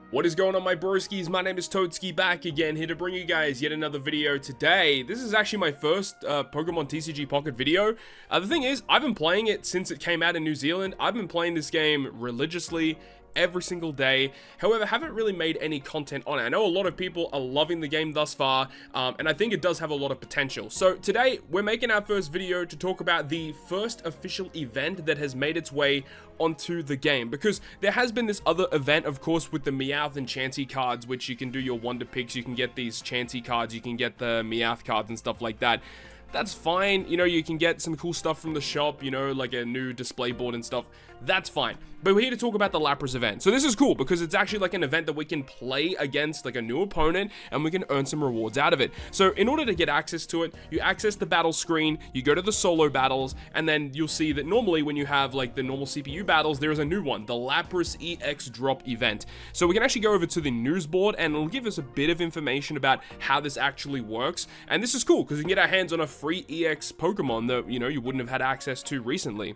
What is going on, my broskiis? My name is Toadski, back again, here to bring you guys yet another video today. This is actually my first Pokemon TCG Pocket video. The thing is, I've been playing it since it came out in New Zealand. I've been playing this game religiously every single day. However, haven't really made any content on it. I know a lot of people are loving the game thus far, and I think it does have a lot of potential. So today, we're making our first video to talk about the first official event that has made its way onto the game, because there has been this other event, of course, with the Meowth and Chansey cards, which you can do your Wonder Picks, you can get these Chansey cards, you can get the Meowth cards and stuff like that. That's fine, you know, you can get some cool stuff from the shop, you know, like a new display board and stuff. That's fine. But we're here to talk about the Lapras event. So this is cool because it's actually like an event that we can play against like a new opponent and we can earn some rewards out of it. So in order to get access to it, you access the battle screen, you go to the solo battles, and then you'll see that normally when you have like the normal CPU battles, there is a new one, the Lapras EX drop event. So we can actually go over to the news board and it'll give us a bit of information about how this actually works. And this is cool because we can get our hands on a free EX Pokemon that, you know, you wouldn't have had access to recently.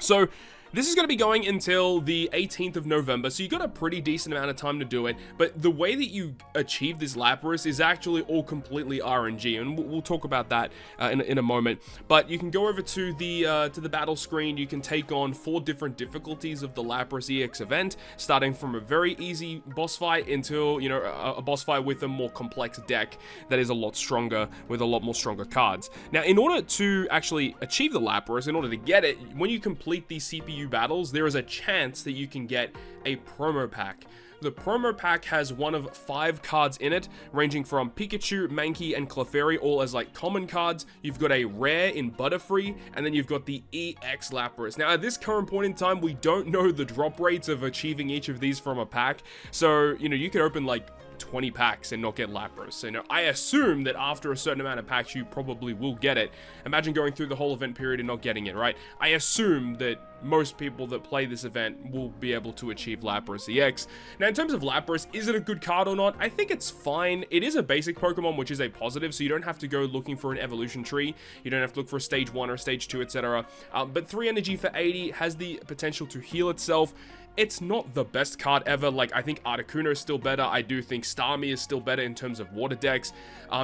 So this is going to be going until the 18th of November, so you got a pretty decent amount of time to do it, but the way that you achieve this Lapras is actually all completely RNG, and we'll talk about that in a moment. But you can go over to the battle screen, you can take on 4 different difficulties of the Lapras EX event, starting from a very easy boss fight until, you know, a boss fight with a more complex deck that is a lot stronger, with a lot more stronger cards. Now, in order to actually achieve the Lapras, in order to get it, when you complete these CPU battles, there is a chance that you can get a promo pack. The promo pack has one of 5 cards in it, ranging from Pikachu, Mankey, and Clefairy, all as like common cards. You've got a rare in Butterfree, and then you've got the EX Lapras. Now, at this current point in time, we don't know the drop rates of achieving each of these from a pack, so, you know, you could open like 20 packs and not get Lapras. So, you know, I assume that after a certain amount of packs, you probably will get it. Imagine going through the whole event period and not getting it, right? I assume that most people that play this event will be able to achieve Lapras EX. Now, in terms of Lapras, is it a good card or not? I think it's fine. It is a basic Pokemon, which is a positive, so you don't have to go looking for an evolution tree. You don't have to look for a stage 1 or stage 2, etc. But 3 energy for 80 has the potential to heal itself. It's not the best card ever. Like, I think Articuno is still better. I do think Starmie is still better in terms of water decks.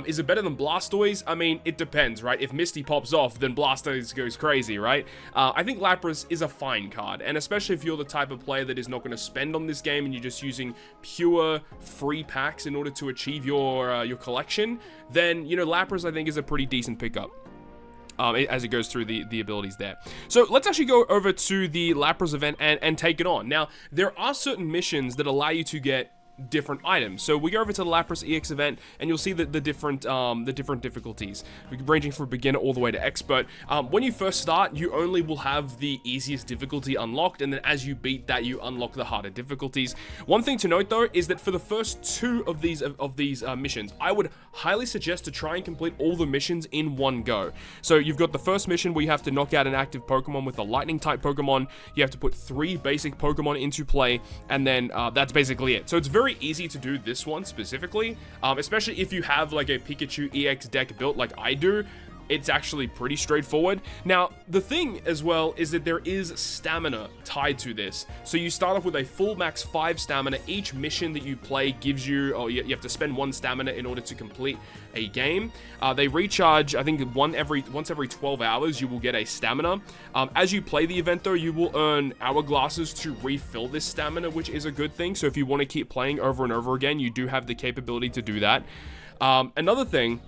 Is it better than Blastoise? I mean, it depends, right? If Misty pops off, then Blastoise goes crazy, right? I think Lapras is a fine card, and especially if you're the type of player that is not going to spend on this game and you're just using pure free packs in order to achieve your collection, then, you know, Lapras I think is a pretty decent pickup. As it goes through the abilities there. So let's actually go over to the Lapras event and take it on. Now, there are certain missions that allow you to get different items. So we go over to the Lapras EX event and you'll see that the different difficulties, ranging from beginner all the way to expert. When you first start, you only will have the easiest difficulty unlocked, and then as you beat that, you unlock the harder difficulties. One thing to note though is that for the first 2 of these missions, I would highly suggest to try and complete all the missions in one go. So you've got the first mission where you have to knock out an active Pokemon with a lightning type Pokemon. You have to put 3 basic Pokemon into play, and then that's basically it. So it's very easy to do this one specifically, especially if you have like a Pikachu EX deck built like I do. It's actually pretty straightforward. Now, the thing as well is that there is stamina tied to this. So you start off with a full max 5 stamina. Each mission that you play gives you, or you have to spend 1 stamina in order to complete a game. They recharge, I think once every 12 hours, you will get a stamina. As you play the event though, you will earn hourglasses to refill this stamina, which is a good thing. So if you want to keep playing over and over again, you do have the capability to do that. Another thing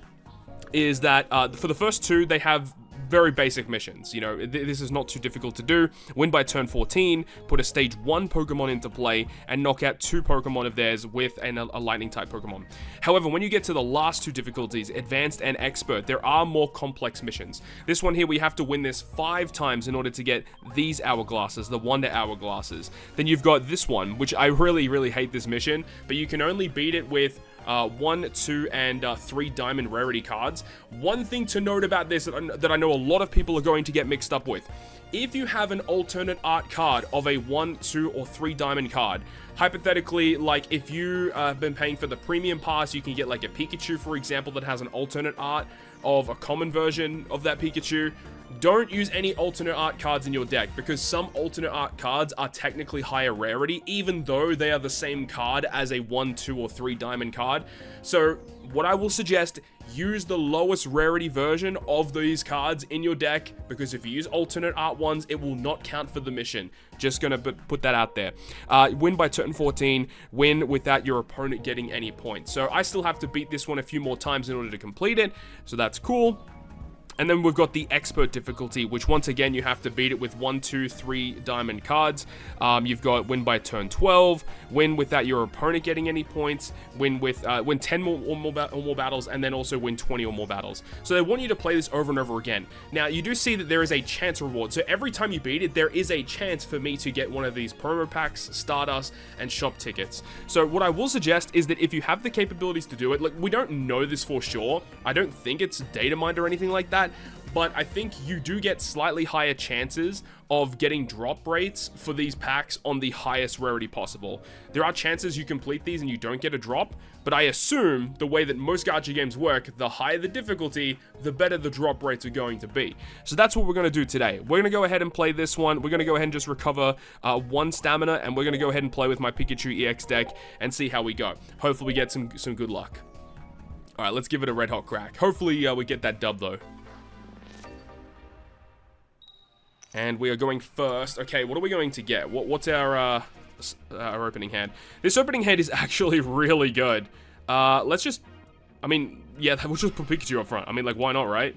is that for the first 2, they have very basic missions. You know, this is not too difficult to do. Win by turn 14, put a stage 1 Pokemon into play, and knock out 2 Pokemon of theirs with a lightning type Pokemon. However, when you get to the last 2 difficulties, advanced and expert, there are more complex missions. This one here, we have to win this 5 times in order to get these hourglasses, the Wonder Hourglasses. Then you've got this one, which I really hate this mission, but you can only beat it with 1, 2, and 3 diamond rarity cards. One thing to note about this that I know a lot of people are going to get mixed up with: if you have an alternate art card of a 1, 2, or 3 diamond card, hypothetically, like if you have been paying for the premium pass, you can get like a Pikachu, for example, that has an alternate art of a common version of that Pikachu. don't use any alternate art cards in your deck, because some alternate art cards are technically higher rarity, even though they are the same card as a 1, 2, or 3 diamond card. So what I will suggest, use the lowest rarity version of these cards in your deck, because if you use alternate art ones, it will not count for the mission. Just gonna put that out there. Win by turn 14, win without your opponent getting any points. So I still have to beat this one a few more times in order to complete it, so that's cool. And then we've got the expert difficulty, which once again, you have to beat it with 1, 2, 3 diamond cards. You've got win by turn 12, win without your opponent getting any points, win 10 or more battles, and then also win 20 or more battles. So they want you to play this over and over again. Now, you do see that there is a chance reward. So every time you beat it, there is a chance for me to get one of these promo packs, Stardust, and shop tickets. So what I will suggest is that if you have the capabilities to do it, like, we don't know this for sure. I don't think it's data mined or anything like that, but I think you do get slightly higher chances of getting drop rates for these packs on the highest rarity possible. There are chances you complete these and you don't get a drop, but I assume the way that most gacha games work, the higher the difficulty, the better the drop rates are going to be. So that's what we're going to do today. We're going to go ahead and play this one. We're going to go ahead and just recover 1 stamina, and we're going to go ahead and play with my Pikachu EX deck and see how we go. Hopefully we get some good luck. All right, let's give it a red hot crack. Hopefully we get that dub though. And we are going first. Okay, what are we going to get? What's our opening hand? This opening hand is actually really good. Let's just... I mean, yeah, we'll just put Pikachu up front. I mean, like, why not, right?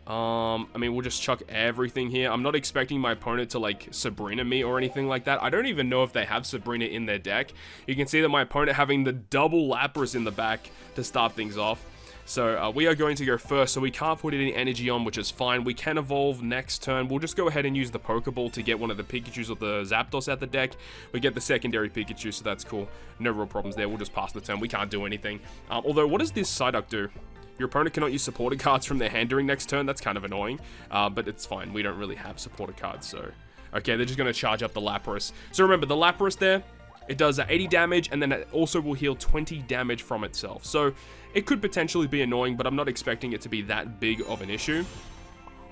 I mean, we'll just chuck everything here. I'm not expecting my opponent to, like, Sabrina me or anything like that. I don't even know if they have Sabrina in their deck. You can see that my opponent having the double Lapras in the back to start things off. So we are going to go first, so we can't put any energy on, which is fine. We can evolve next turn. We'll just go ahead and use the Pokeball to get one of the Pikachus or the Zapdos out the deck. We get the secondary Pikachu, so that's cool. No real problems there. We'll just pass the turn. We can't do anything. Although, what does this Psyduck do? Your opponent cannot use supported cards from their hand during next turn. That's kind of annoying, but it's fine. We don't really have supported cards, so... Okay, they're just going to charge up the Lapras. So remember, the Lapras there, it does 80 damage, and then it also will heal 20 damage from itself. So it could potentially be annoying, but I'm not expecting it to be that big of an issue.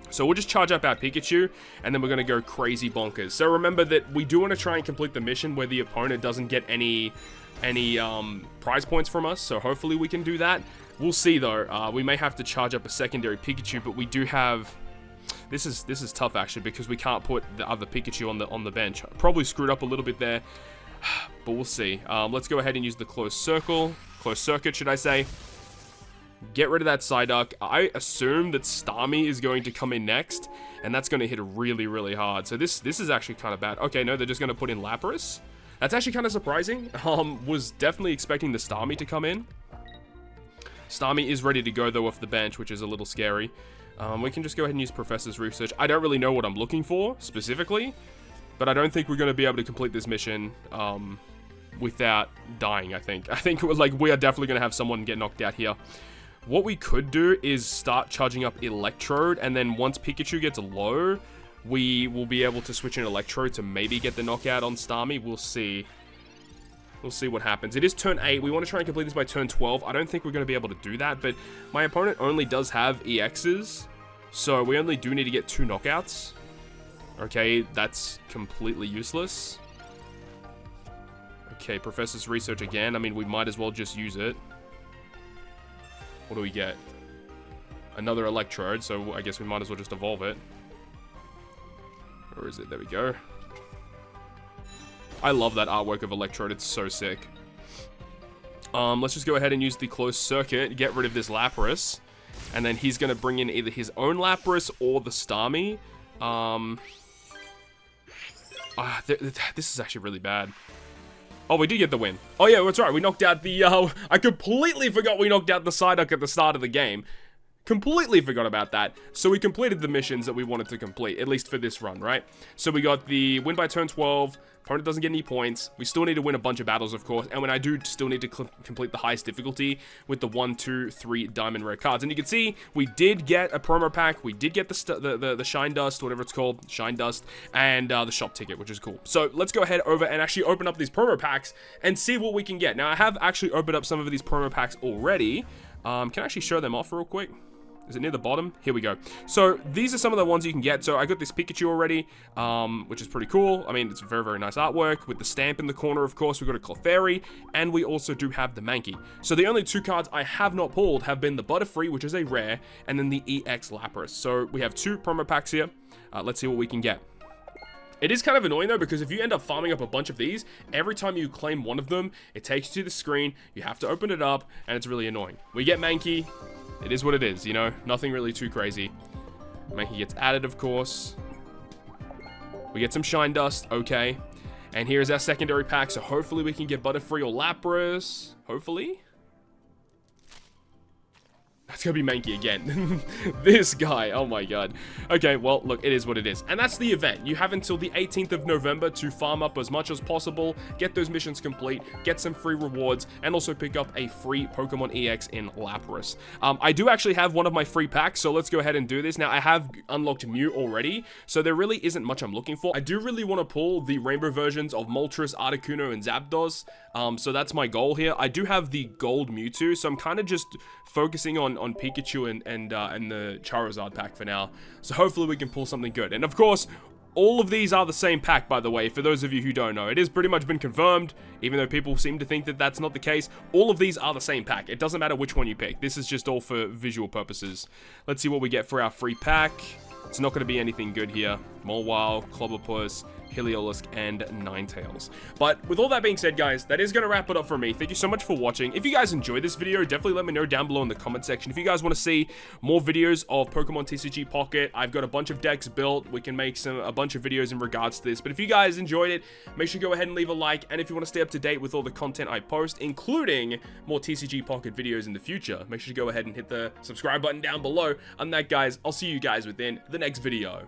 So we'll just charge up our Pikachu, and then we're going to go crazy bonkers. So remember that we do want to try and complete the mission where the opponent doesn't get any prize points from us. So hopefully we can do that. We'll see, though. We may have to charge up a secondary Pikachu, but we do have... This is tough, actually, because we can't put the other Pikachu on the bench. Probably screwed up a little bit there, but we'll see. Let's go ahead and use the closed circuit, should I say. Get rid of that Psyduck. I assume that Starmie is going to come in next, and that's going to hit really, really hard. So this is actually kind of bad. Okay, no, they're just going to put in Lapras. That's actually kind of surprising. Was definitely expecting the Starmie to come in. Starmie is ready to go, though, off the bench, which is a little scary. We can just go ahead and use Professor's Research. I don't really know what I'm looking for, specifically, but I don't think we're going to be able to complete this mission without dying, I think. I think, like, we are definitely going to have someone get knocked out here. What we could do is start charging up Electrode, and then once Pikachu gets low, we will be able to switch in Electrode to maybe get the knockout on Starmie. We'll see. We'll see what happens. It is turn 8. We want to try and complete this by turn 12. I don't think we're going to be able to do that, but my opponent only does have EXs, so we only do need to get 2 knockouts. Okay, that's completely useless. Okay, Professor's Research again. I mean, we might as well just use it. What do we get? Another Electrode, so I guess we might as well just evolve it. Where is it? There we go. I love that artwork of Electrode. It's so sick. Let's just go ahead and use the closed circuit, get rid of this Lapras, and then he's going to bring in either his own Lapras or the Starmie. This is actually really bad. Oh, we did get the win. Oh, yeah, that's right. We knocked out the... I completely forgot we knocked out the Psyduck at the start of the game. Completely forgot about that. So we completed the missions that we wanted to complete, at least for this run, right? So we got the win by turn 12. Opponent doesn't get any points. We still need to win a bunch of battles, of course. And when I do still need to complete the highest difficulty with the 1, 2, 3 diamond rare cards. And you can see we did get a promo pack. We did get the Shine Dust, whatever it's called, Shine Dust, and the shop ticket, which is cool. So let's go ahead over and actually open up these promo packs and see what we can get. Now, I have actually opened up some of these promo packs already. Can I actually show them off real quick? Is it near the bottom? Here we go. So these are some of the ones you can get. So I got this Pikachu already, which is pretty cool. I mean, it's very, very nice artwork with the stamp in the corner, of course. We've got a Clefairy, and we also do have the Mankey. So the only 2 cards I have not pulled have been the Butterfree, which is a rare, and then the EX Lapras. So we have 2 promo packs here. Let's see what we can get. It is kind of annoying though, because if you end up farming up a bunch of these, every time you claim one of them, it takes you to the screen, you have to open it up, and it's really annoying. We get Mankey. It is what it is, you know? Nothing really too crazy. Mankey gets added, of course. We get some Shine Dust, okay. And here's our secondary pack, so hopefully we can get Butterfree or Lapras. Hopefully. That's gonna be Mankey again. This guy, oh my god. Okay, well, look, it is what it is. And that's the event. You have until the 18th of November to farm up as much as possible, get those missions complete, get some free rewards, and also pick up a free Pokemon EX in Lapras. I do actually have one of my free packs, so let's go ahead and do this. Now, I have unlocked Mew already, so there really isn't much I'm looking for. I do really want to pull the rainbow versions of Moltres, Articuno, and Zapdos, so that's my goal here. I do have the gold Mewtwo, so I'm kind of just focusing on Pikachu and the Charizard pack for now. So hopefully we can pull something good. And of course, all of these are the same pack, by the way, for those of you who don't know. It has pretty much been confirmed, even though people seem to think that that's not the case. All of these are the same pack. It doesn't matter which one you pick. This is just all for visual purposes. Let's see what we get for our free pack. It's not going to be anything good here. Mawile, Clobberpuss, Heliolisk, and Ninetales. But with all that being said, guys, that is going to wrap it up for me. Thank you so much for watching. If you guys enjoyed this video, definitely let me know down below in the comment section. If you guys want to see more videos of Pokemon TCG Pocket, I've got a bunch of decks built. We can make a bunch of videos in regards to this. But if you guys enjoyed it, make sure you go ahead and leave a like. And if you want to stay up to date with all the content I post, including more TCG Pocket videos in the future, make sure you go ahead and hit the subscribe button down below. On that, guys, I'll see you guys within the next video.